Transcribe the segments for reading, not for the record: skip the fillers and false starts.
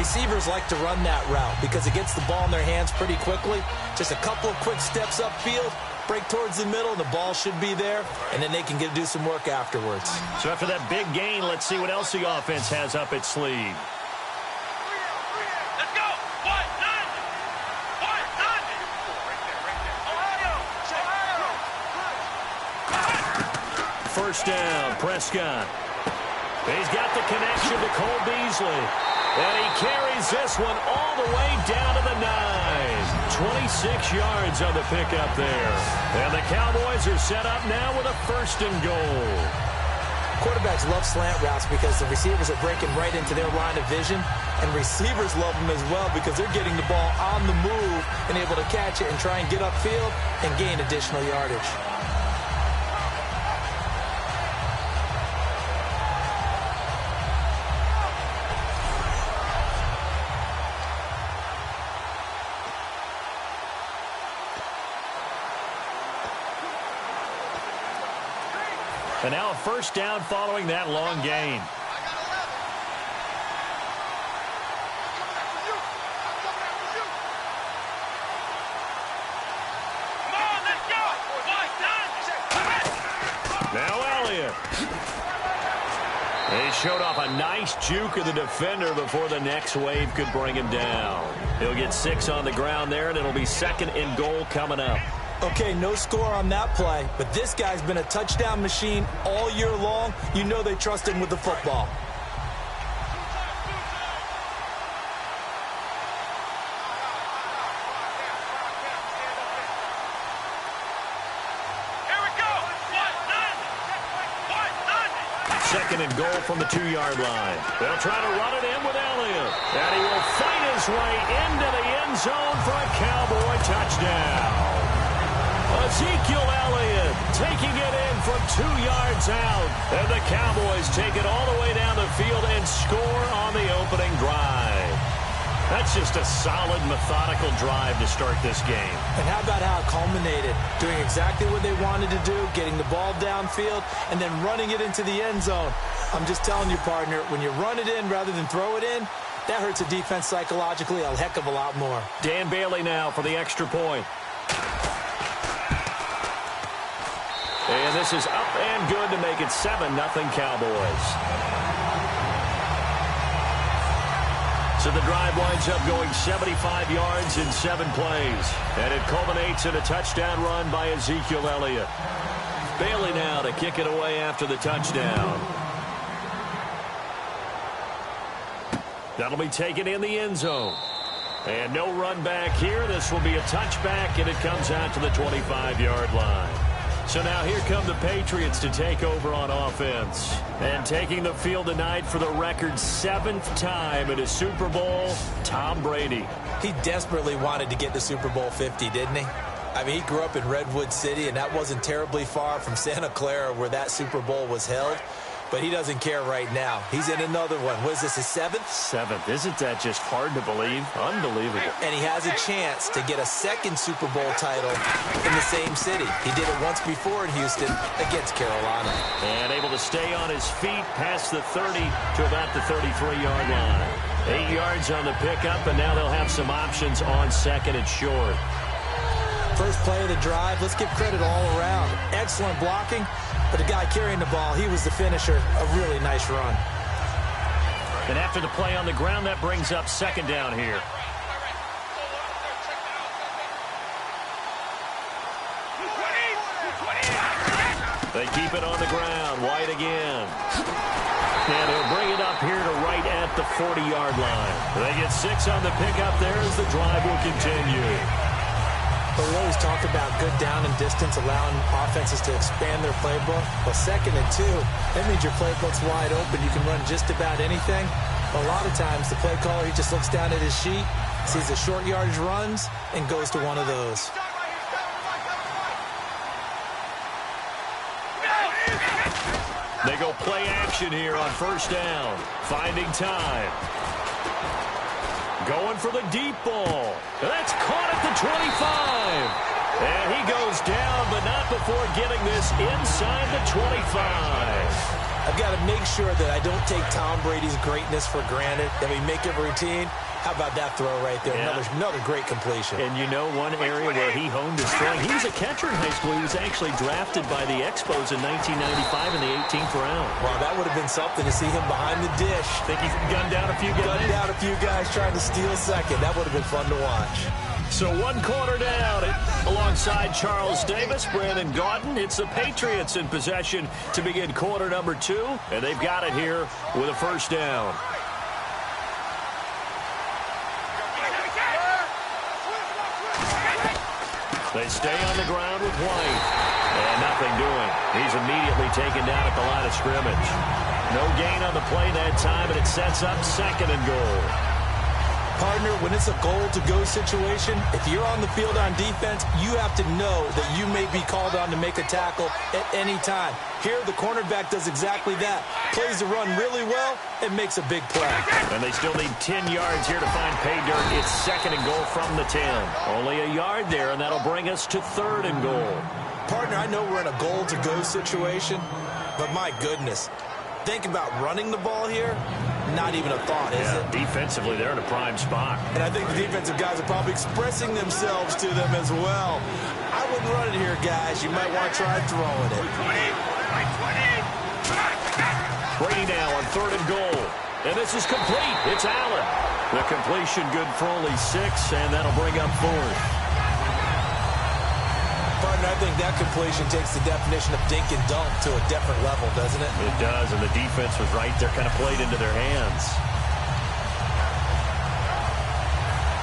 receivers like to run that route because it gets the ball in their hands pretty quickly. Just a couple of quick steps upfield, break towards the middle, the ball should be there, and then they can do some work afterwards. So after that big gain, let's see what else the offense has up its sleeve. Let's go! First down, Prescott. He's got the connection to Cole Beasley. And he carries this one all the way down to the 9. 26 yards on the pickup there. And the Cowboys are set up now with a first and goal. Quarterbacks love slant routes because the receivers are breaking right into their line of vision, and receivers love them as well because they're getting the ball on the move and able to catch it and try and get upfield and gain additional yardage. And now a first down following that long gain. Now Elliott. He showed off a nice juke of the defender before the next wave could bring him down. He'll get 6 on the ground there, and it'll be second and goal coming up. Okay, no score on that play, but this guy's been a touchdown machine all year long. You know they trust him with the football. Second and goal from the 2-yard line. They'll try to run it in with Elliott. And he will fight his way into the end zone for a Cowboy touchdown. Ezekiel Elliott taking it in from 2 yards out. And the Cowboys take it all the way down the field and score on the opening drive. That's just a solid, methodical drive to start this game. And how about how it culminated? Doing exactly what they wanted to do, getting the ball downfield, and then running it into the end zone. I'm just telling you, partner, when you run it in rather than throw it in, that hurts a defense psychologically a heck of a lot more. Dan Bailey now for the extra point. And this is up and good to make it 7-0 Cowboys. So the drive winds up going 75 yards in 7 plays. And it culminates in a touchdown run by Ezekiel Elliott. Bailey now to kick it away after the touchdown. That'll be taken in the end zone. And no run back here. This will be a touchback, and it comes out to the 25-yard line. So now here come the Patriots to take over on offense. And taking the field tonight for the record 7th time in a Super Bowl, Tom Brady. He desperately wanted to get to Super Bowl 50, didn't he? I mean, he grew up in Redwood City, and that wasn't terribly far from Santa Clara where that Super Bowl was held. But he doesn't care right now. He's in another one. What is this, his 7th? 7th. Isn't that just hard to believe? Unbelievable. And he has a chance to get a 2nd Super Bowl title in the same city. He did it once before in Houston against Carolina. And able to stay on his feet past the 30 to about the 33-yard line. 8 yards on the pickup, and now they'll have some options on 2nd and short. First play of the drive, let's give credit all around. Excellent blocking. But the guy carrying the ball, he was the finisher. A really nice run. And after the play on the ground, that brings up 2nd down here. They keep it on the ground. White again. And he'll bring it up here to right at the 40-yard line. They get 6 on the pickup there as the drive will continue. But we always talk about good down and distance, allowing offenses to expand their playbook. Well, 2nd and 2, that means your playbook's wide open. You can run just about anything. But a lot of times, the play caller, he just looks down at his sheet, sees the short yardage runs, and goes to one of those. They go play action here on 1st down. Finding time. Going for the deep ball. That's caught at the 25. And he goes down, but not before getting this inside the 25. I've got to make sure that I don't take Tom Brady's greatness for granted, that we make it routine. How about that throw right there? Yeah. Another great completion. And you know one area where he honed his throwing. He was a catcher in high school. He was actually drafted by the Expos in 1995 in the 18th round. Wow, that would have been something to see him behind the dish. Think he's gunned down a few guys? Gunned down a few guys trying to steal second. That would have been fun to watch. So 1 quarter down. Alongside Charles Davis, Brandon Gaudin. It's the Patriots in possession to begin quarter number 2. And they've got it here with a first down. They stay on the ground with White. And nothing doing. He's immediately taken down at the line of scrimmage. No gain on the play that time, and it sets up 2nd and goal. Partner, when it's a goal-to-go situation, if you're on the field on defense, you have to know that you may be called on to make a tackle at any time. Here, the cornerback does exactly that. Plays the run really well and makes a big play. And they still need 10 yards here to find pay dirt. It's 2nd and goal from the 10. Only a yard there, and that'll bring us to 3rd and goal. Partner, I know we're in a goal-to-go situation, but my goodness, think about running the ball here. Not even a thought, is it? Defensively, they're in a prime spot. And I think the defensive guys are probably expressing themselves to them as well. I wouldn't run it here, guys. You might want to try throwing it. Brady now on 3rd and goal. And this is complete. It's Allen. The completion good for only 6, and that'll bring up 4th. Partner, I think that completion takes the definition of dink and dunk to a different level, doesn't it? It does, and the defense was right there, kind of played into their hands.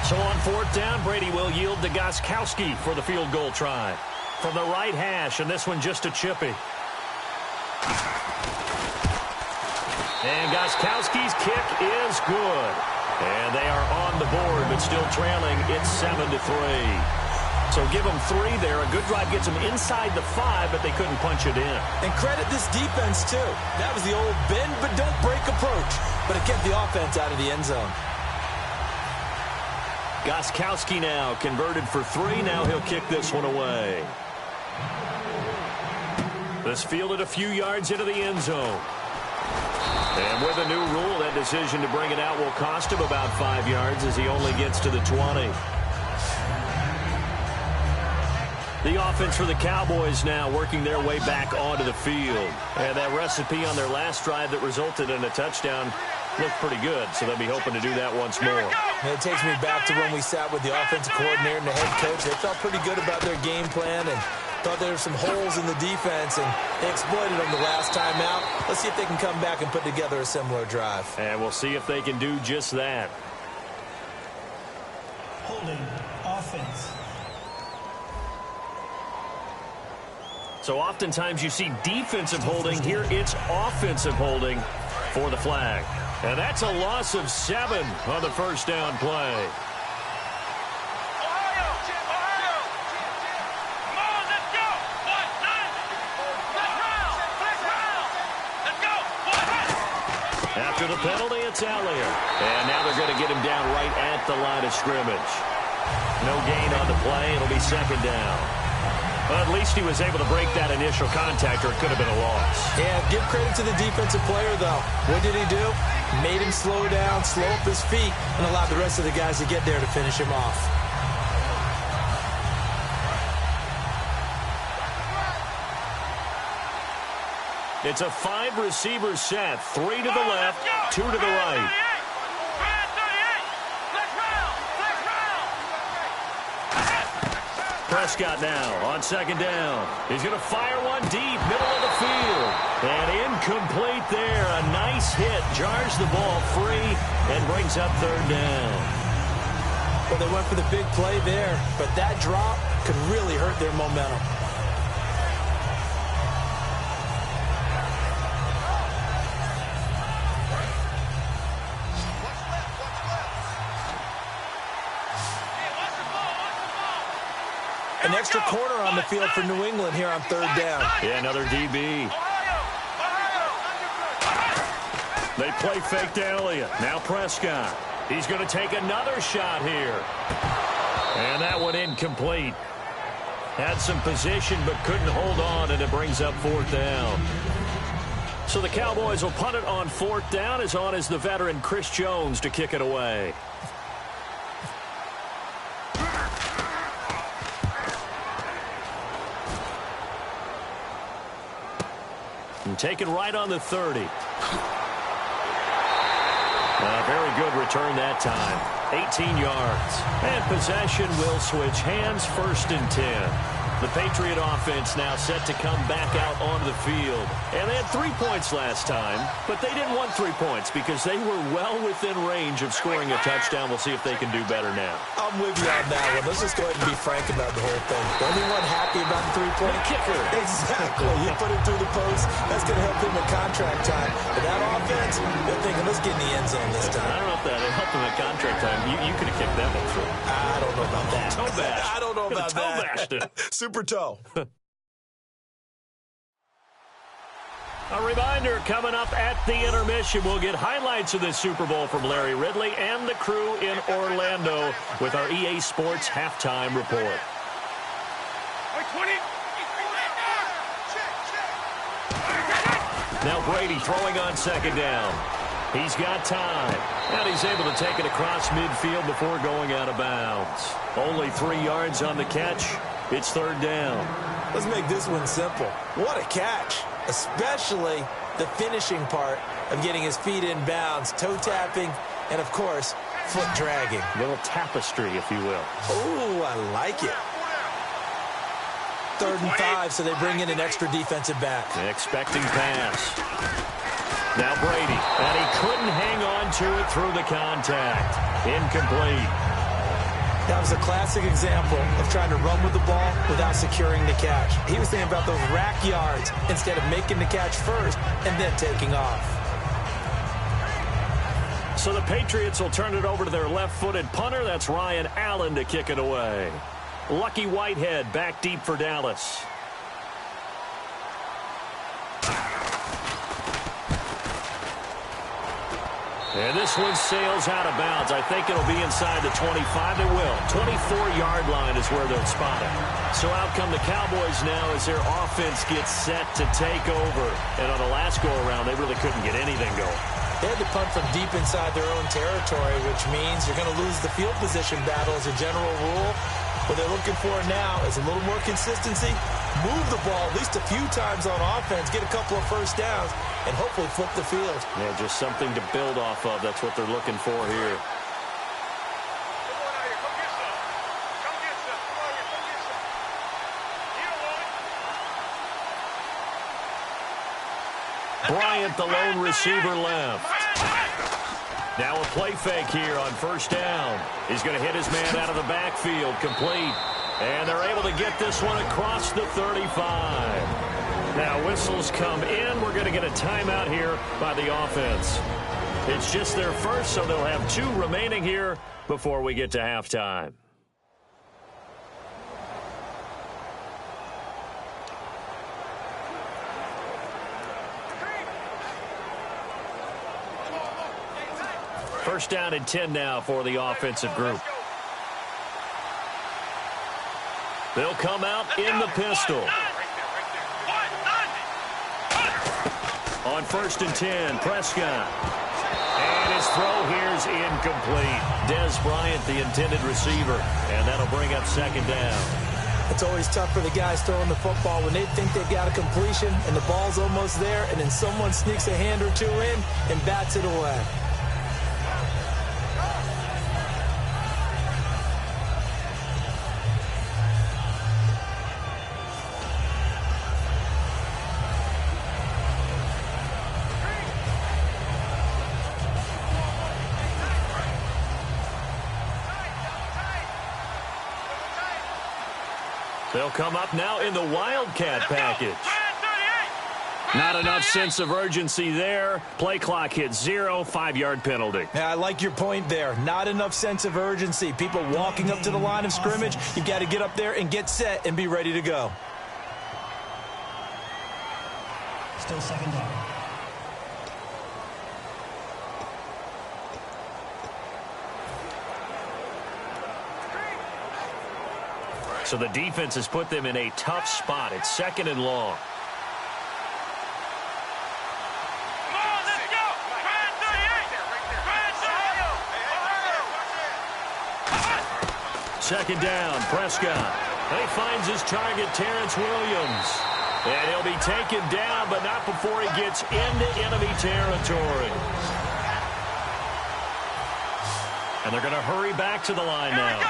So on 4th down, Brady will yield to Gostkowski for the field goal try. From the right hash, and this one just a chippy. And Gostkowski's kick is good. And they are on the board, but still trailing. It's 7-3. So give them 3 there. A good drive gets them inside the 5, but they couldn't punch it in. And credit this defense, too. That was the old bend but don't break approach. But it kept the offense out of the end zone. Gostkowski now converted for 3. Now he'll kick this one away. This fielded a few yards into the end zone. And with a new rule, that decision to bring it out will cost him about 5 yards as he only gets to the 20. The offense for the Cowboys now working their way back onto the field. And that recipe on their last drive that resulted in a touchdown looked pretty good, so they'll be hoping to do that once more. And it takes me back to when we sat with the offensive coordinator and the head coach. They felt pretty good about their game plan and thought there were some holes in the defense, and they exploited them the last time out. Let's see if they can come back and put together a similar drive. And we'll see if they can do just that. Holding offense. So oftentimes you see defensive holding. Here it's offensive holding for the flag. And that's a loss of 7 on the first down play. After the penalty, it's Elliott. And now they're going to get him down right at the line of scrimmage. No gain on the play. It'll be 2nd down. Well, at least he was able to break that initial contact, or it could have been a loss. Yeah, give credit to the defensive player, though. What did he do? Made him slow down, slow up his feet, and allowed the rest of the guys to get there to finish him off. It's a 5-receiver set. 3 to the left, 2 to the right. Prescott now on 2nd down. He's going to fire one deep, middle of the field. And incomplete there. A nice hit. Jars the ball free and brings up 3rd down. Well, they went for the big play there, but that drop could really hurt their momentum. An extra corner on the field for New England here on 3rd down. Yeah, another DB. They play fake to Elliott. Now Prescott. He's going to take another shot here. And that one incomplete. Had some position but couldn't hold on, and it brings up 4th down. So the Cowboys will punt it on 4th down. As on is the veteran Chris Jones to kick it away. And taken right on the 30. Very good return that time. 18 yards. And possession will switch hands, 1st and 10. The Patriot offense now set to come back out onto the field. And they had 3 points last time, but they didn't want 3 points because they were well within range of scoring a touchdown. We'll see if they can do better now. I'm with you on that one. Let's just go ahead and be frank about the whole thing. The only one happy about the 3-point kicker. Exactly. You put it through the post. That's going to help him in contract time. But that offense, they're thinking, let's get in the end zone this time. I don't know if that helped him at contract time. You could have kicked that one through. I don't know about that. Toe bash. I don't know about that. Toe bashed it. Super toe. A reminder, coming up at the intermission, we'll get highlights of this Super Bowl from Larry Ridley and the crew in Orlando with our EA Sports halftime report. Now Brady throwing on 2nd down. He's got time, and he's able to take it across midfield before going out of bounds. Only 3 yards on the catch. It's 3rd down. Let's make this one simple. What a catch, especially the finishing part of getting his feet in bounds, toe tapping, and, of course, foot dragging. A little tapestry, if you will. Oh, I like it. 3rd and 5, so they bring in an extra defensive back. Expecting pass. Now Brady, and he couldn't hang on to it through the contact. Incomplete. That was a classic example of trying to run with the ball without securing the catch. He was thinking about those rack yards instead of making the catch first and then taking off. So the Patriots will turn it over to their left-footed punter. That's Ryan Allen to kick it away. Lucky Whitehead back deep for Dallas. And this one sails out of bounds. I think it'll be inside the 25. It will. 24-yard line is where they'll spot it. So out come the Cowboys now as their offense gets set to take over. And on the last go-around, they really couldn't get anything going. They had to punt from deep inside their own territory, which means you're going to lose the field position battle as a general rule. What they're looking for now is a little more consistency, move the ball at least a few times on offense, get a couple of first downs, and hopefully flip the field. Yeah, just something to build off of. That's what they're looking for here. Bryant, the lone receiver, left. Now a play fake here on 1st down. He's going to hit his man out of the backfield, complete. And they're able to get this one across the 35. Now whistles come in. We're going to get a timeout here by the offense. It's just their first, so they'll have 2 remaining here before we get to halftime. First down and 10 now for the offensive group. They'll come out in the pistol. On 1st and 10, Prescott. And his throw here's incomplete. Dez Bryant, the intended receiver. And that'll bring up 2nd down. It's always tough for the guys throwing the football when they think they've got a completion and the ball's almost there, and then someone sneaks a hand or 2 in and bats it away. They'll come up now in the Wildcat package. Not enough sense of urgency there. Play clock hits 0, 5-yard penalty. Yeah, I like your point there. Not enough sense of urgency. People walking up to the line of scrimmage, you've got to get up there and get set and be ready to go. Still 2nd down. So the defense has put them in a tough spot. It's 2nd and long. second down. Prescott. He finds his target, Terrence Williams. And he'll be taken down, but not before he gets into enemy territory. And they're going to hurry back to the line now.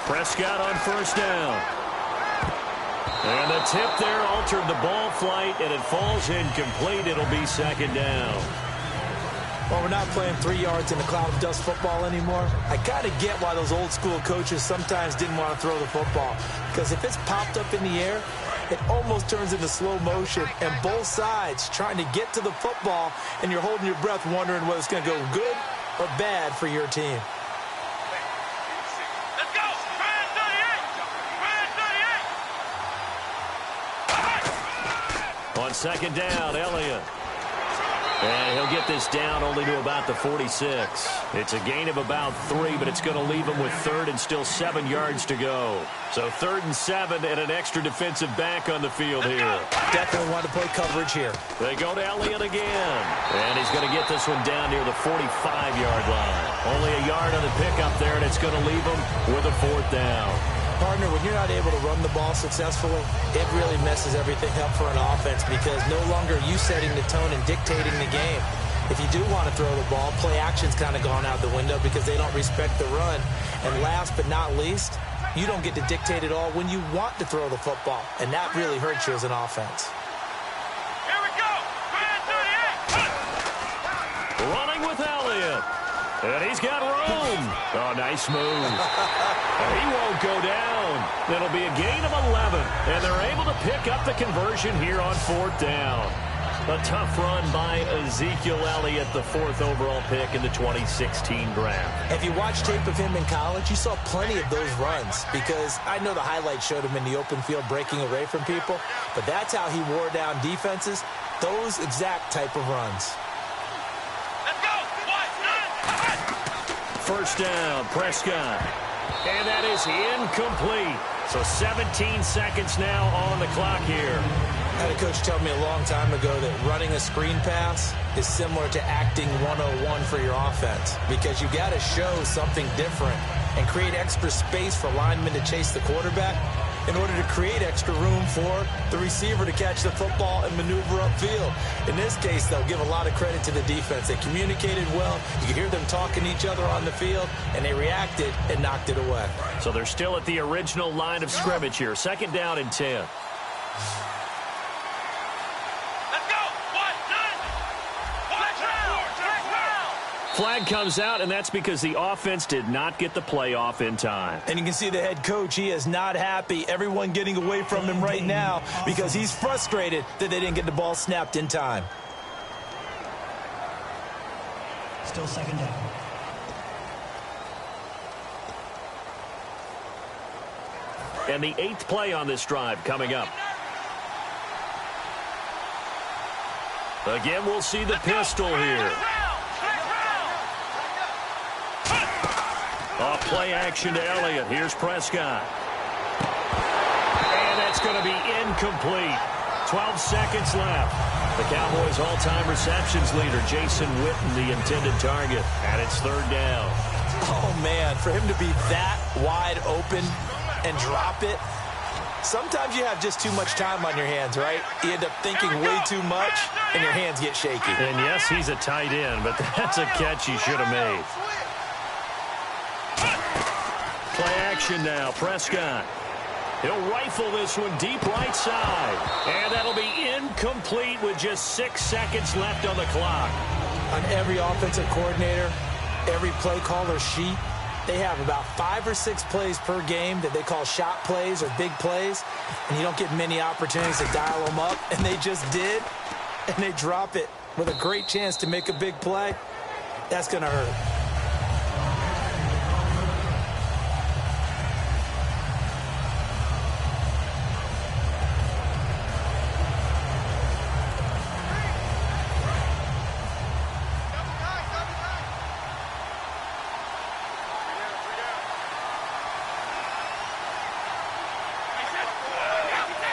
Prescott on first down. And the tip there altered the ball flight, and it falls incomplete. It'll be second down. Well, we're not playing 3 yards in a cloud of dust football anymore. I kind of get why those old school coaches sometimes didn't want to throw the football. Because if it's popped up in the air, it almost turns into slow motion. And both sides trying to get to the football, and you're holding your breath wondering whether it's going to go good or bad for your team. Let's go! Brand 38! Brand 38! On second down, Elliott. And he'll get this down only to about the 46. It's a gain of about 3, but it's going to leave him with third and still 7 yards to go. So 3rd and 7 and an extra defensive back on the field here. Definitely want to play coverage here. They go to Elliott again. And he's going to get this one down near the 45-yard line. Only a yard on the pickup there, and it's going to leave him with a 4th down. Partner, when you're not able to run the ball successfully, it really messes everything up for an offense because no longer are you setting the tone and dictating the game. If you do want to throw the ball, play action's kind of gone out the window because they don't respect the run. And last but not least, you don't get to dictate it all when you want to throw the football. And that really hurts you as an offense. Here we go! Brand 38! Running with Elliott. And he's got room. Oh, nice move. He won't go down. It'll be a gain of 11. And they're able to pick up the conversion here on 4th down. A tough run by Ezekiel Elliott, the 4th overall pick in the 2016 draft. If you watched tape of him in college, you saw plenty of those runs because I know the highlights showed him in the open field breaking away from people, but that's how he wore down defenses, those exact type of runs. Let's go! 1st down, Prescott. And that is incomplete. So 17 seconds now on the clock here. I had a coach tell me a long time ago that running a screen pass is similar to acting 101 for your offense because you got to show something different and create extra space for linemen to chase the quarterback in order to create extra room for the receiver to catch the football and maneuver upfield. In this case, they'll give a lot of credit to the defense. They communicated well. You could hear them talking to each other on the field, and they reacted and knocked it away. So they're still at the original line of scrimmage here. 2nd down and 10. Flag comes out, and that's because the offense did not get the play off in time. And you can see the head coach, he is not happy. Everyone getting away from him right now because he's frustrated that they didn't get the ball snapped in time. Still 2nd down. And the 8th play on this drive coming up. Again, we'll see the pistol here. Play action to Elliott. Here's Prescott. And that's going to be incomplete. 12 seconds left. The Cowboys' all-time receptions leader, Jason Witten, the intended target. And it's 3rd down. Oh, man, for him to be that wide open and drop it, sometimes you have just too much time on your hands, right? You end up thinking way too much, and your hands get shaky. And, yes, he's a tight end, but that's a catch he should have made. Play action now, Prescott. He'll rifle this one deep right side. And that'll be incomplete with just 6 seconds left on the clock. On every offensive coordinator, every play caller sheet, they have about 5 or 6 plays per game that they call shot plays or big plays. And you don't get many opportunities to dial them up. And they just did. And they drop it with a great chance to make a big play. That's going to hurt.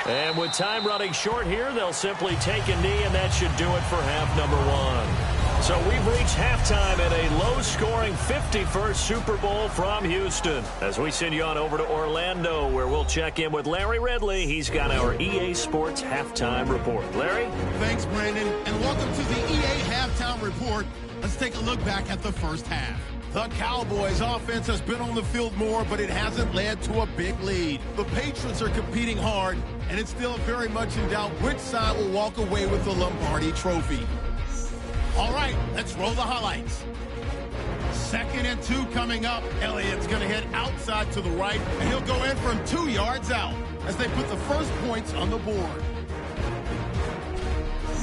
And with time running short here, they'll simply take a knee, and that should do it for half number 1. So we've reached halftime at a low-scoring 51st Super Bowl from Houston. As we send you on over to Orlando, where we'll check in with Larry Ridley. He's got our EA Sports Halftime Report. Larry? Thanks, Brandon, and welcome to the EA Halftime Report. Let's take a look back at the first half. The Cowboys' offense has been on the field more, but it hasn't led to a big lead. The Patriots are competing hard, and it's still very much in doubt which side will walk away with the Lombardi Trophy. All right, let's roll the highlights. 2nd and 2 coming up. Elliott's going to hit outside to the right, and he'll go in from 2 yards out as they put the first points on the board.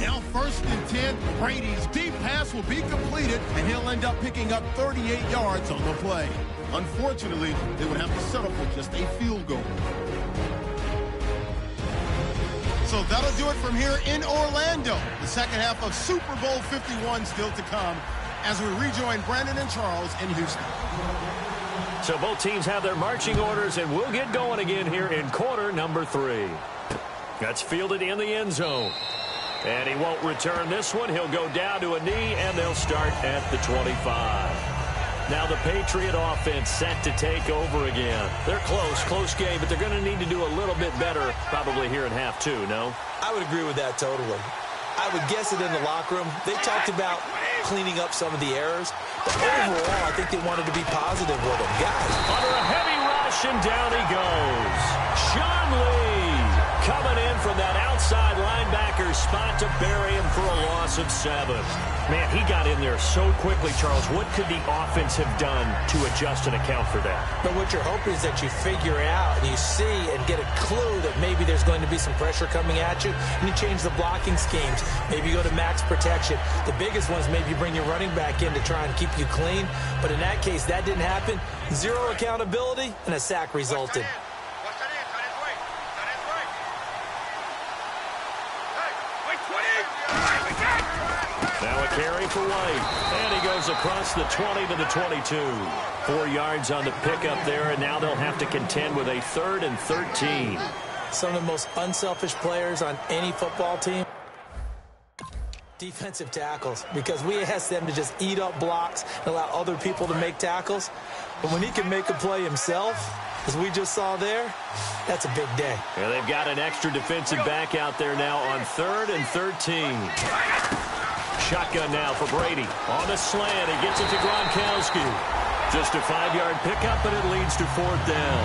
Now 1st and 10, Brady's deep pass will be completed, and he'll end up picking up 38 yards on the play. Unfortunately, they would have to settle for just a field goal. So that'll do it from here in Orlando. The second half of Super Bowl 51 still to come as we rejoin Brandon and Charles in Houston. So both teams have their marching orders, and we'll get going again here in quarter number 3. That's fielded in the end zone. And he won't return this one. He'll go down to a knee, and they'll start at the 25. Now the Patriot offense set to take over again. They're close game, but they're going to need to do a little bit better probably here in half 2, no? I would agree with that totally. I would guess it in the locker room. They talked about cleaning up some of the errors, but overall, I think they wanted to be positive with them. Guys. Under a heavy rush, and down he goes. Sean Lee coming in from that outside linebacker spot to bury him for a loss of 7. Man, he got in there so quickly, Charles. What could the offense have done to adjust and account for that? But what you're hoping is that you figure out and you see and get a clue that maybe there's going to be some pressure coming at you, and you change the blocking schemes. Maybe you go to max protection. The biggest one is maybe you bring your running back in to try and keep you clean. But in that case, that didn't happen. 0 accountability, and a sack resulted. Now a carry for White, and he goes across the 20 to the 22. 4 yards on the pickup there, and now they'll have to contend with a 3rd and 13. Some of the most unselfish players on any football team, defensive tackles, because we ask them to just eat up blocks and allow other people to make tackles. But when he can make a play himself, as we just saw there, that's a big day. Yeah, they've got an extra defensive back out there now on 3rd and 13. Shotgun now for Brady. On the slant, he gets it to Gronkowski. Just a 5-yard pickup, and it leads to 4th down.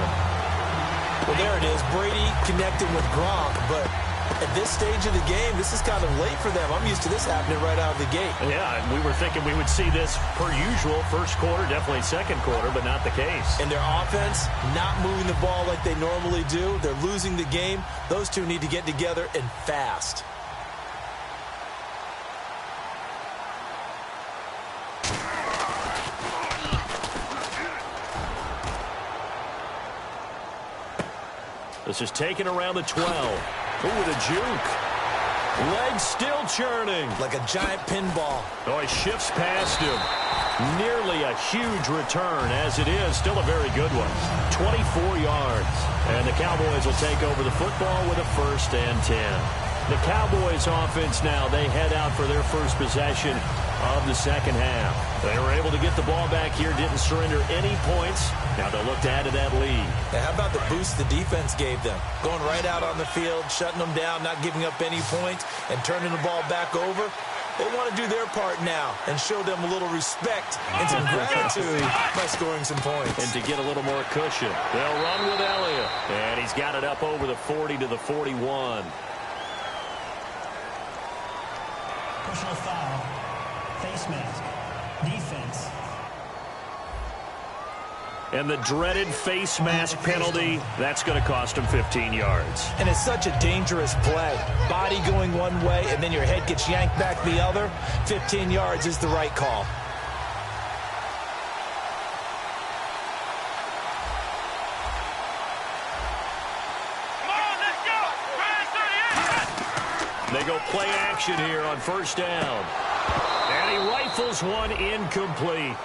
Well, there it is. Brady connecting with Gronk, but at this stage of the game, this is kind of late for them. I'm used to this happening right out of the gate. Yeah, and we were thinking we would see this per usual. First quarter, definitely second quarter, but not the case. And their offense not moving the ball like they normally do. They're losing the game. Those two need to get together and fast. This is taken around the 12. Ooh, with a juke. Legs still churning. Like a giant pinball. Oh, he shifts past him. Nearly a huge return. As it is, still a very good one. 24 yards. And the Cowboys will take over the football with a 1st and 10. The Cowboys offense now, they head out for their first possession of the second half. They were able to get the ball back here, didn't surrender any points. Now they'll look to add to that lead. Yeah, how about the boost the defense gave them? Going right out on the field, shutting them down, not giving up any points, and turning the ball back over. They want to do their part now and show them a little respect and some gratitude by scoring some points. And to get a little more cushion, they'll run with Elliott. And he's got it up over the 40 to the 41. Personal foul. Face mask. Defense. And the dreaded face mask penalty, that's going to cost him 15 yards. And it's such a dangerous play. Body going one way, and then your head gets yanked back the other. 15 yards is the right call. They go play action here on 1st down. And he rifles one incomplete.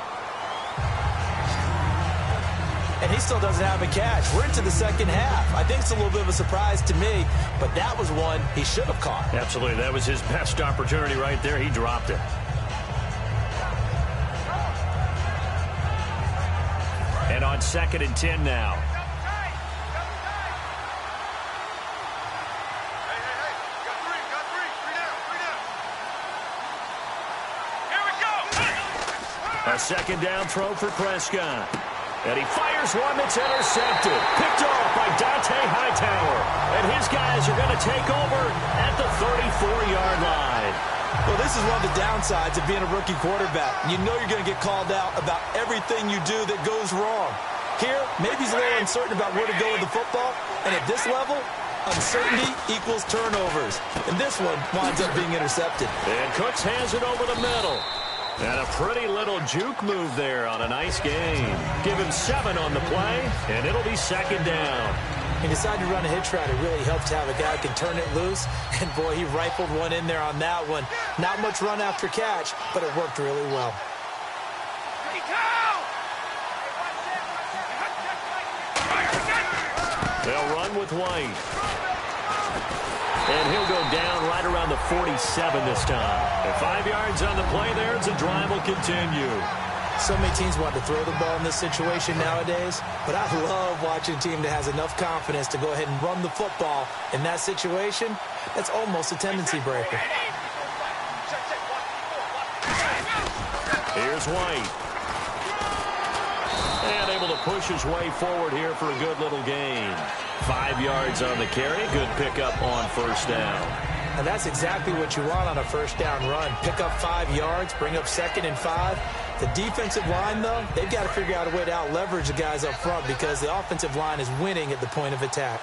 And he still doesn't have a catch. We're into the second half. I think it's a little bit of a surprise to me, but that was one he should have caught. Absolutely. That was his best opportunity right there. He dropped it. on 2nd and 10 now. A 2nd down throw for Prescott. And he fires one that's intercepted. Picked off by Dante Hightower. And his guys are going to take over at the 34-yard line. Well, this is one of the downsides of being a rookie quarterback. You know you're going to get called out about everything you do that goes wrong. Here, maybe he's a little uncertain about where to go with the football. And at this level, uncertainty equals turnovers. And this one winds up being intercepted. And Cooks hands it over the middle. And a pretty little juke move there on a nice game. Give him 7 on the play, and it'll be 2nd down. He decided to run a hitch route. It really helped to have a guy who can turn it loose. And, boy, he rifled one in there on that one. Not much run after catch, but it worked really well. They'll run with White. And he'll go down right around the 47 this time. And 5 yards on the play there as the drive will continue. So many teams want to throw the ball in this situation nowadays, but I love watching a team that has enough confidence to go ahead and run the football in that situation. That's almost a tendency breaker. Here's White. And able to push his way forward here for a good little gain. 5 yards on the carry. Good pickup on 1st down. And that's exactly what you want on a 1st down run. Pick up 5 yards, bring up 2nd and 5. The defensive line, though, they've got to figure out a way to out-leverage the guys up front because the offensive line is winning at the point of attack.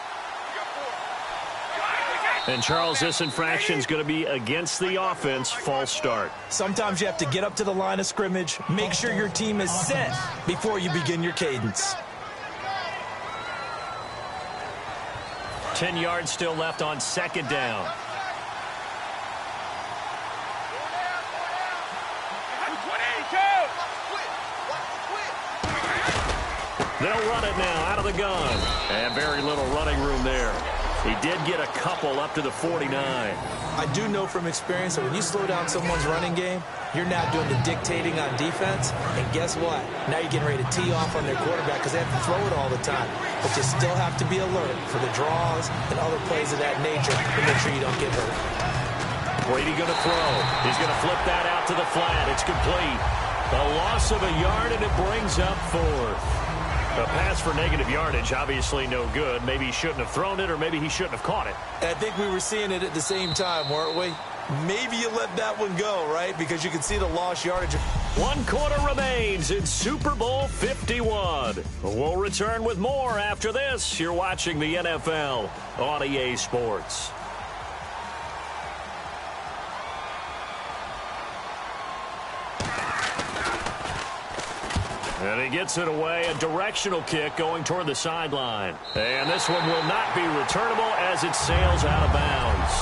And, Charles, this infraction is going to be against the offense. False start. Sometimes you have to get up to the line of scrimmage, make sure your team is set before you begin your cadence. 10 yards still left on 2nd down. They'll run it now out of the gun. And very little running room there. He did get a couple up to the 49. I do know from experience that when you slow down someone's running game, you're now doing the dictating on defense. And guess what? Now you're getting ready to tee off on their quarterback because they have to throw it all the time. But you still have to be alert for the draws and other plays of that nature to make sure you don't get hurt. Brady going to throw. He's going to flip that out to the flat. It's complete. A loss of a yard, and it brings up 4th. A pass for negative yardage, obviously no good. Maybe he shouldn't have thrown it, or maybe he shouldn't have caught it. I think we were seeing it at the same time, weren't we? Maybe you let that one go, right? Because you can see the lost yardage. 1 quarter remains in Super Bowl 51. We'll return with more after this. You're watching the NFL on EA Sports. And he gets it away, a directional kick going toward the sideline. And this one will not be returnable as it sails out of bounds.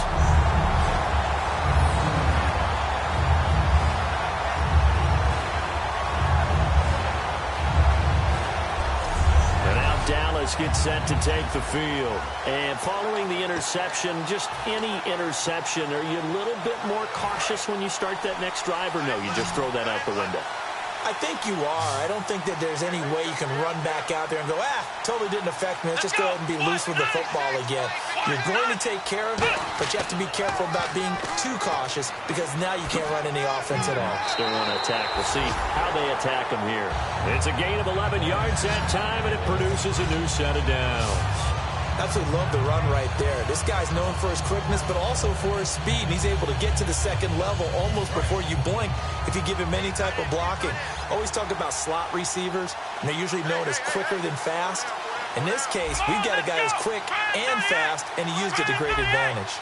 And now Dallas gets set to take the field. And following the interception, just any interception, are you a little bit more cautious when you start that next drive, or no, you just throw that out the window? I think you are. I don't think that there's any way you can run back out there and go, totally didn't affect me. Let's just go ahead and be loose with the football again. You're going to take care of it, but you have to be careful about being too cautious because now you can't run any offense at all. Still want to attack. We'll see how they attack him here. It's a gain of 11 yards that time, and it produces a new set of downs. Absolutely love the run right there. This guy's known for his quickness, but also for his speed. And he's able to get to the 2nd level almost before you blink if you give him any type of blocking. Always talk about slot receivers, and they're usually known as quicker than fast. In this case, we've got a guy who's quick and fast, and he used it to great advantage.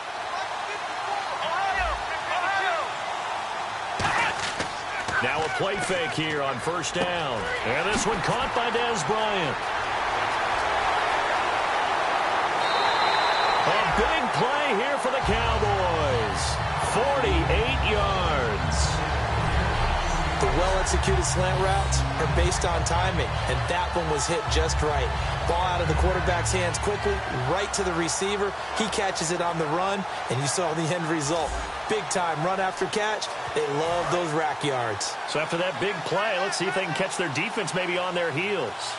Now a play fake here on 1st down. And this one caught by Dez Bryant. A big play here for the Cowboys. 48 yards. The well-executed slant routes are based on timing, and that one was hit just right. Ball out of the quarterback's hands quickly, right to the receiver. He catches it on the run, and you saw the end result. Big-time run after catch. They love those rack yards. So after that big play, let's see if they can catch their defense maybe on their heels.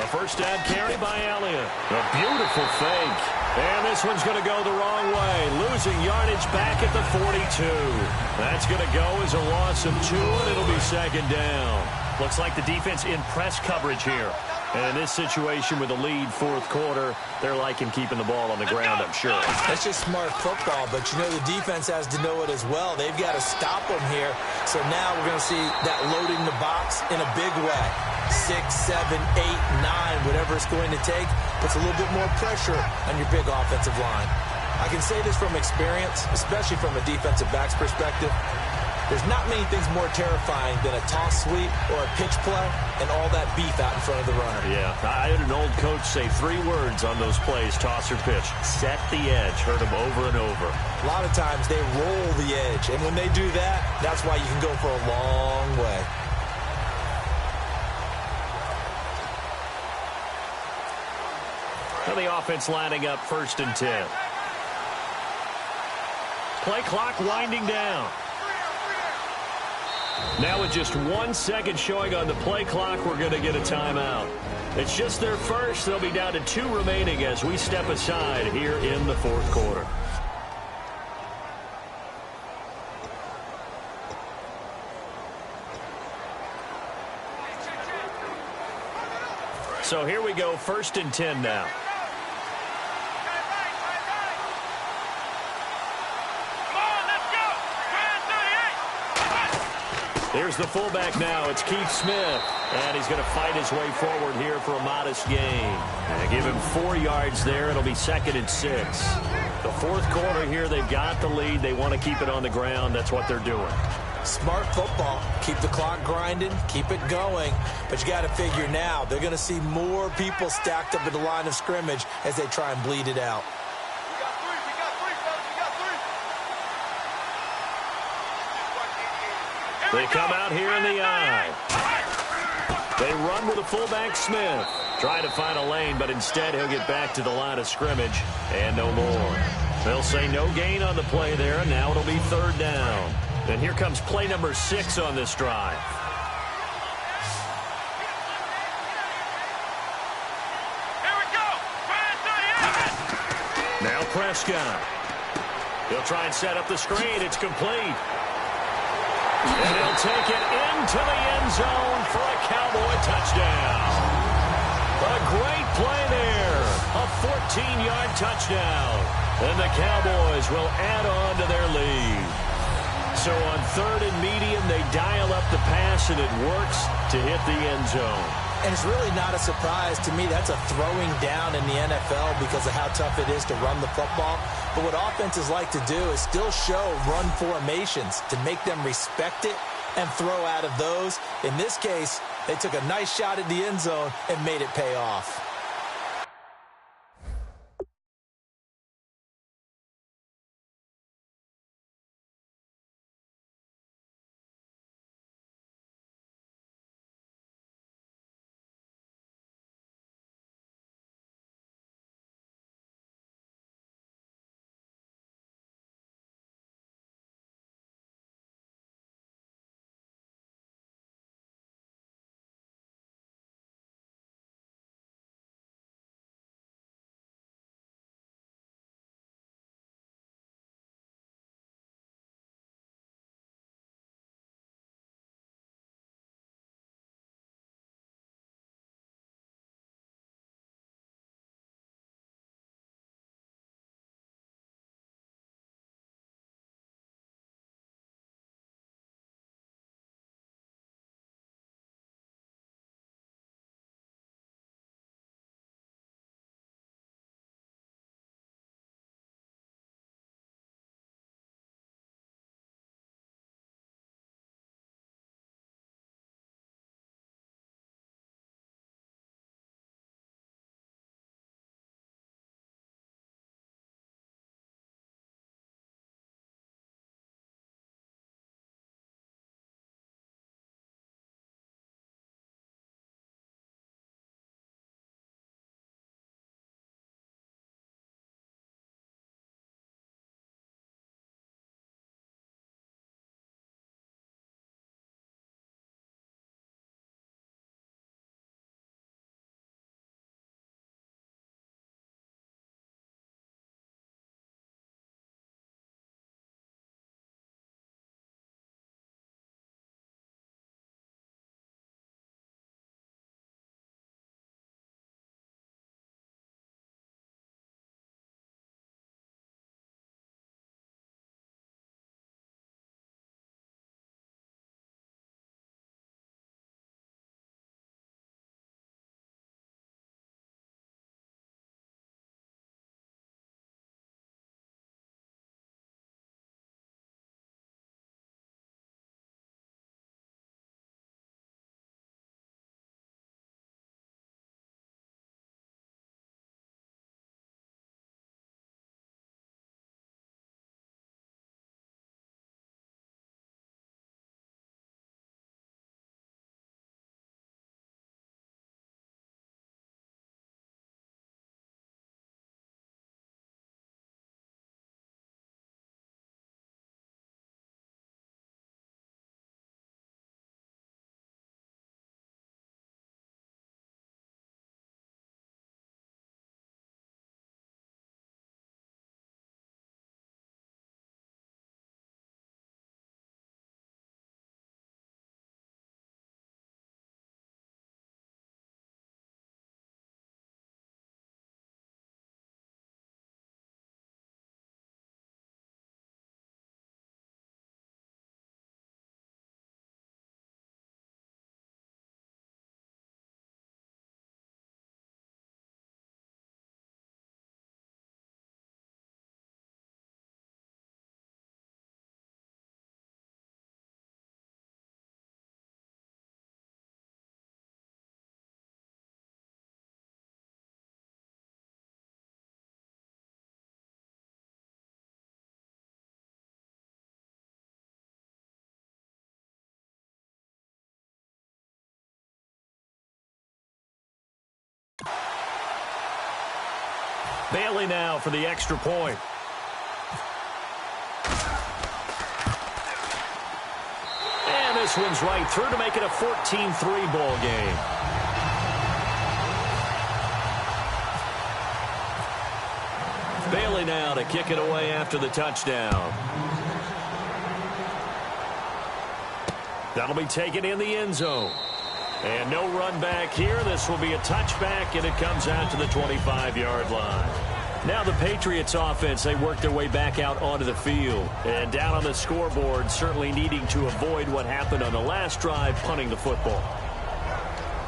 first down carry by Elliott. A beautiful fake. And this one's going to go the wrong way. Losing yardage back at the 42. That's going to go as a loss of 2, and it'll be second down. Looks like the defense in press coverage here. And in this situation with the lead fourth quarter, they're liking keeping the ball on the ground, I'm sure. That's just smart football, but you know the defense has to know it as well. They've got to stop them here. So now we're going to see that loading the box in a big way. 6, 7, 8, 9, whatever it's going to take, puts a little bit more pressure on your big offensive line. I can say this from experience, especially from a defensive back's perspective. There's not many things more terrifying than a toss sweep or a pitch play and all that beef out in front of the runner. Yeah, I had an old coach say 3 words on those plays, toss or pitch. Set the edge. Heard him over and over. A lot of times they roll the edge, and when they do that, that's why you can go for a long way. Now the offense lining up 1st and 10. Play clock winding down. Now with just 1 second showing on the play clock, we're going to get a timeout. It's just their first. They'll be down to 2 remaining as we step aside here in the fourth quarter. So here we go, 1st and 10 now. Here's the fullback now. It's Keith Smith. And he's going to fight his way forward here for a modest gain. And give him 4 yards there. It'll be 2nd and 6. The fourth quarter here, they've got the lead. They want to keep it on the ground. That's what they're doing. Smart football. Keep the clock grinding. Keep it going. But you got to figure now, they're going to see more people stacked up at the line of scrimmage as they try and bleed it out. They come out here in the eye. They run with the fullback, Smith. Trying to find a lane, but instead he'll get back to the line of scrimmage and no more. They'll say no gain on the play there, and now it'll be 3rd down. And here comes play number 6 on this drive. Here we go. Now Prescott. He'll try and set up the screen. It's complete. And he'll take it into the end zone for a Cowboy touchdown. A great play there. A 14-yard touchdown. And the Cowboys will add on to their lead. So on 3rd and medium, they dial up the pass, and it works to hit the end zone. And it's really not a surprise to me. That's a throwing down in the NFL because of how tough it is to run the football. But what offenses like to do is still show run formations to make them respect it and throw out of those. In this case, they took a nice shot at the end zone and made it pay off. Bailey now for the extra point. And this one's right through to make it a 14-3 ball game. Bailey now to kick it away after the touchdown. That'll be taken in the end zone. And no run back here. This will be a touchback, and it comes out to the 25-yard line. Now the Patriots offense, they work their way back out onto the field. And down on the scoreboard, certainly needing to avoid what happened on the last drive, punting the football.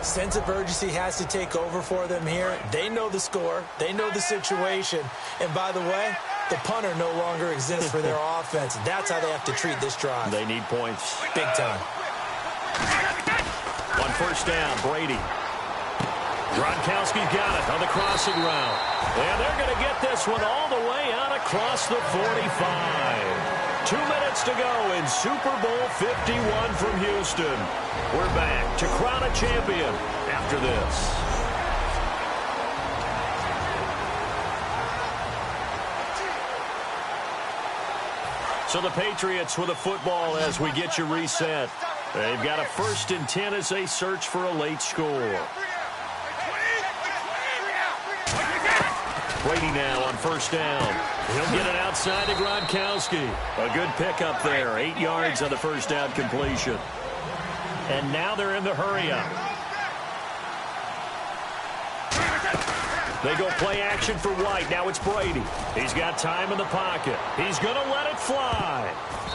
Sense of urgency has to take over for them here. They know the score. They know the situation. And by the way, the punter no longer exists for their offense. That's how they have to treat this drive. They need points. Big time. On first down, Brady. Gronkowski's got it on the crossing route. And they're going to get this one all the way out across the 45. 2 minutes to go in Super Bowl 51 from Houston. We're back to crown a champion after this. So the Patriots with a football as we get you reset. They've got a 1st and 10 as they search for a late score. Brady now on first down. He'll get it outside to Gronkowski. A good pickup there. 8 yards on the first down completion. And now they're in the hurry-up. They go play action for White. Now it's Brady. He's got time in the pocket. He's going to let it fly.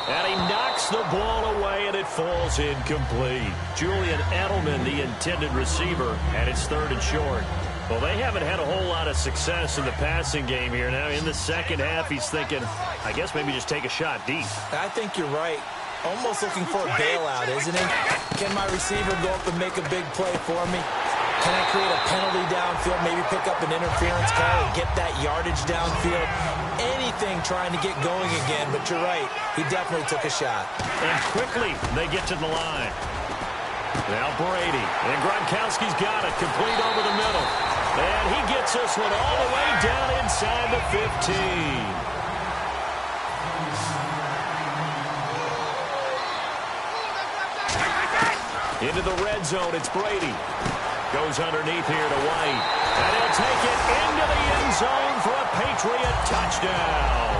And he knocks the ball away, and it falls incomplete. Julian Edelman, the intended receiver, and it's 3rd and short. Well, they haven't had a whole lot of success in the passing game here. Now, in the second half, he's thinking, I guess maybe just take a shot deep. I think you're right. Almost looking for a bailout, isn't he? Can my receiver go up and make a big play for me? Can I create a penalty downfield, maybe pick up an interference call and get that yardage downfield? Anything trying to get going again, but you're right. He definitely took a shot. And quickly, they get to the line. Now Brady, and Gronkowski's got it, complete over the middle. And he gets this one all the way down inside the 15. Into the red zone, it's Brady. Goes underneath here to White. And he'll take it into the end zone for a Patriot touchdown.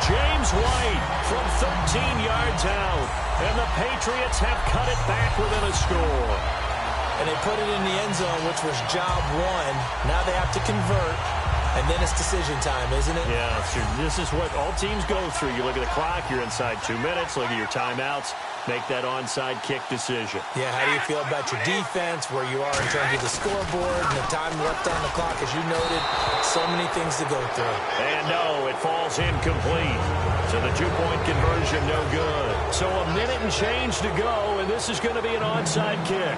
James White from 13 yards out. And the Patriots have cut it back within a score. And they put it in the end zone, which was job one. Now they have to convert. And then it's decision time, isn't it? Yeah, this is what all teams go through. You look at the clock, you're inside 2 minutes. Look at your timeouts. Make that onside kick decision. Yeah, how do you feel about your defense, where you are in terms of the scoreboard, and the time left on the clock, as you noted? So many things to go through. And no, it falls incomplete. So the 2-point conversion, no good. So a minute and change to go, and this is going to be an onside kick.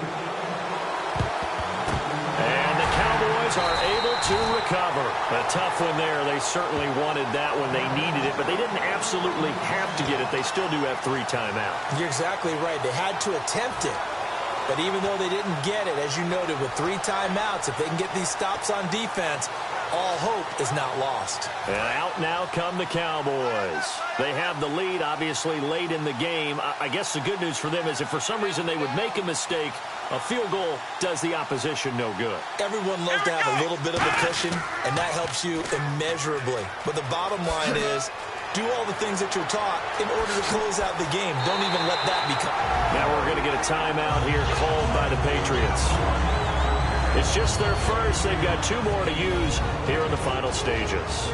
And the Cowboys are able to recover. A tough one there. They certainly wanted that when they needed it, but they didn't absolutely have to get it. They still do have 3 timeouts. You're exactly right. They had to attempt it. But even though they didn't get it, as you noted, with 3 timeouts, if they can get these stops on defense, all hope is not lost. And out now come the Cowboys. They have the lead, obviously, late in the game. I guess the good news for them is if for some reason they would make a mistake, a field goal does the opposition no good. Everyone loves to have a little bit of a cushion, and that helps you immeasurably. But the bottom line is, do all the things that you're taught in order to close out the game. Don't even let that become. Now we're going to get a timeout here called by the Patriots. It's just their first. They've got 2 more to use here in the final stages.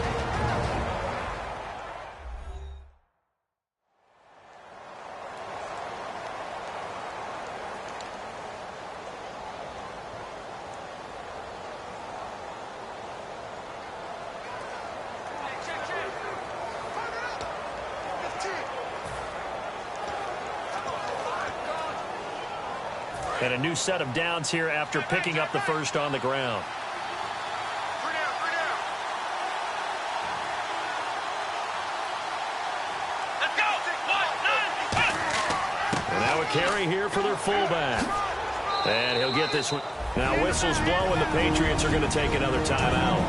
And a new set of downs here after picking up the first on the ground. Let's go. 1, 9, 1. And now a carry here for their fullback. And he'll get this one. Now whistles blow and the Patriots are going to take another timeout.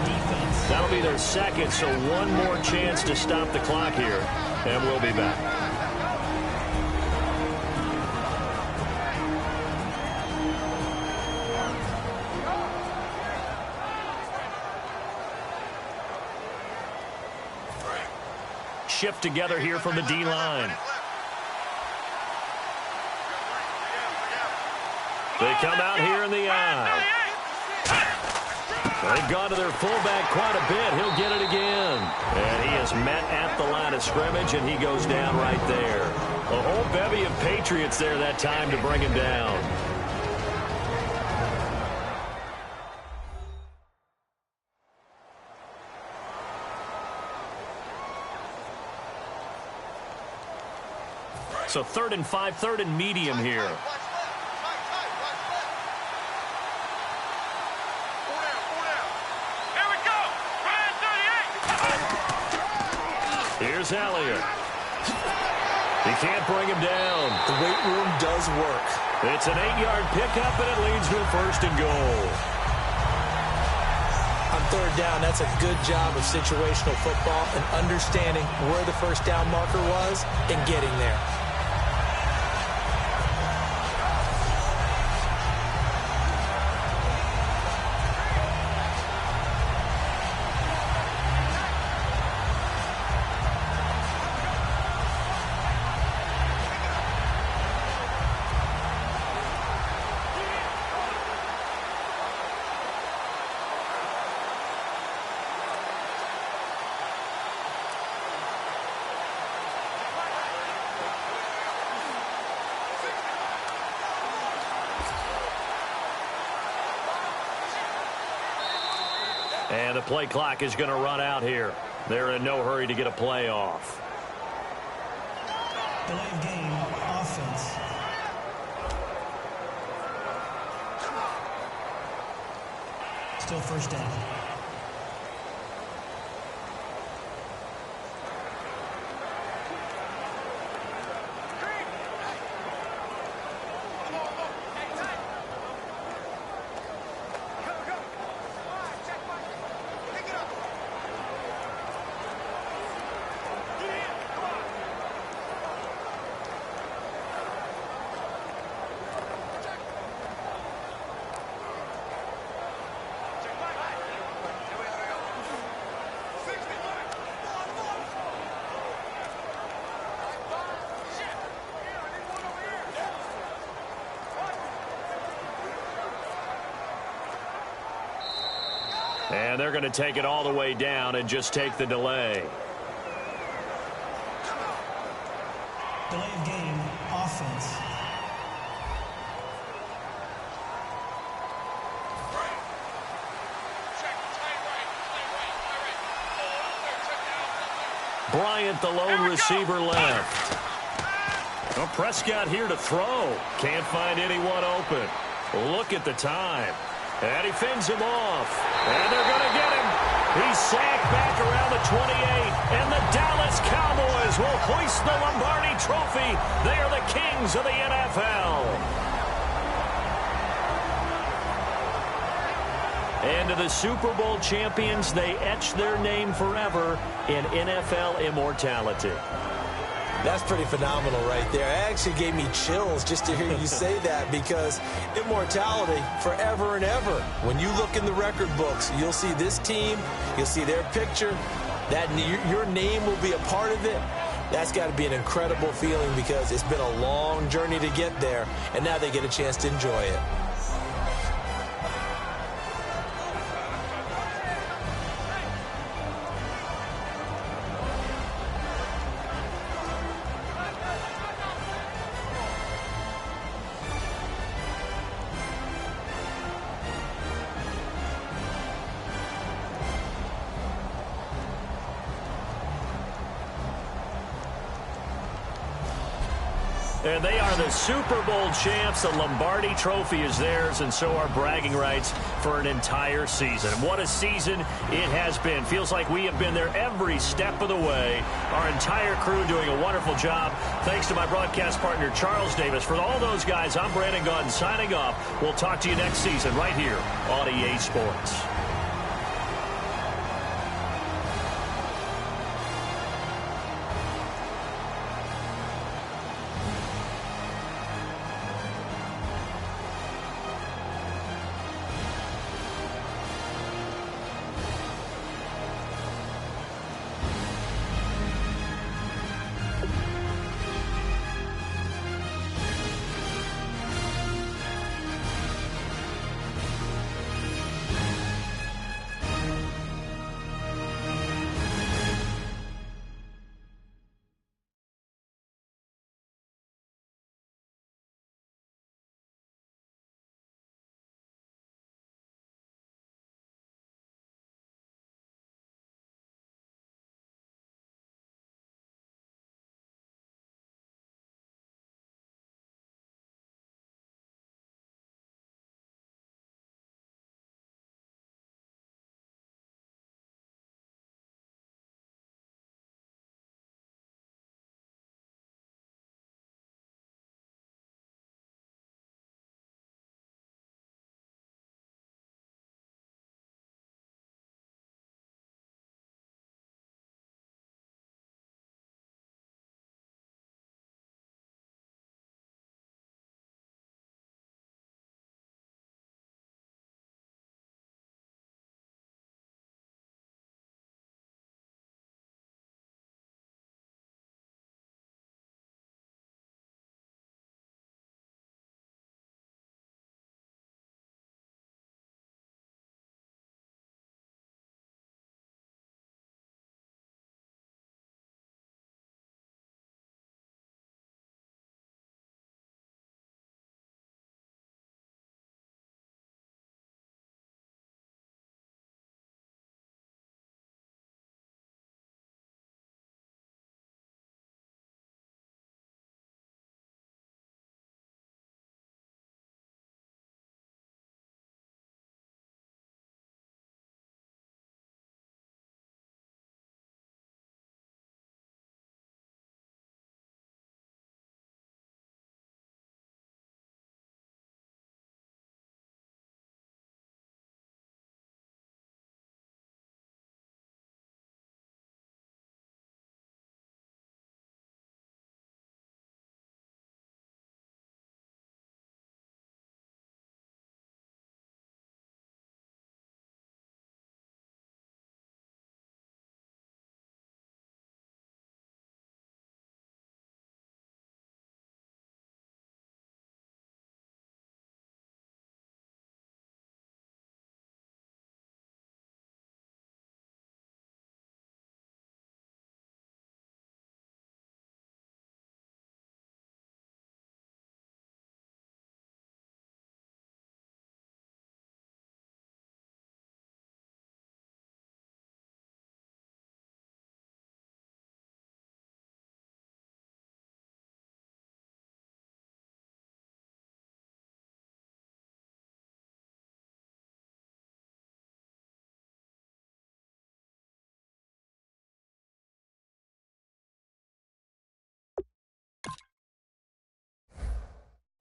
That'll be their second, so one more chance to stop the clock here, and we'll be back. Shift together here from the D-line. They come out here in the eye. They've gone to their fullback quite a bit. He'll get it again. And he is met at the line of scrimmage, and he goes down right there. A whole bevy of Patriots there that time to bring him down. So 3rd and 5, 3rd and medium here. Here's Elliott. He can't bring him down. The weight room does work. It's an 8-yard pickup, and it leads to a 1st and goal. On 3rd down, that's a good job of situational football and understanding where the 1st down marker was and getting there. And the play clock is going to run out here. They're in no hurry to get a play off. Delay of game, offense. Still 1st down. And they're going to take it all the way down and just take the delay. Delay of game, offense. Bryant, the lone receiver, left. Well, Prescott here to throw. Can't find anyone open. Look at the time. And he fends him off. And they're going to get him. He's sacked back around the 28. And the Dallas Cowboys will hoist the Lombardi Trophy. They are the kings of the NFL. And to the Super Bowl champions, they etch their name forever in NFL immortality. That's pretty phenomenal right there. It actually gave me chills just to hear you say that, because immortality forever and ever. When you look in the record books, you'll see this team, you'll see their picture, that your name will be a part of it. That's got to be an incredible feeling, because it's been a long journey to get there, and now they get a chance to enjoy it. And they are the Super Bowl champs. The Lombardi Trophy is theirs, and so are bragging rights for an entire season. What a season it has been. Feels like we have been there every step of the way. Our entire crew doing a wonderful job. Thanks to my broadcast partner, Charles Davis. For all those guys, I'm Brandon Gunn signing off. We'll talk to you next season right here on EA Sports.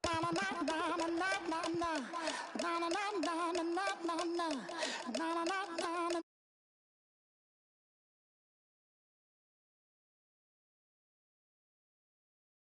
Na na na na na na na na na na na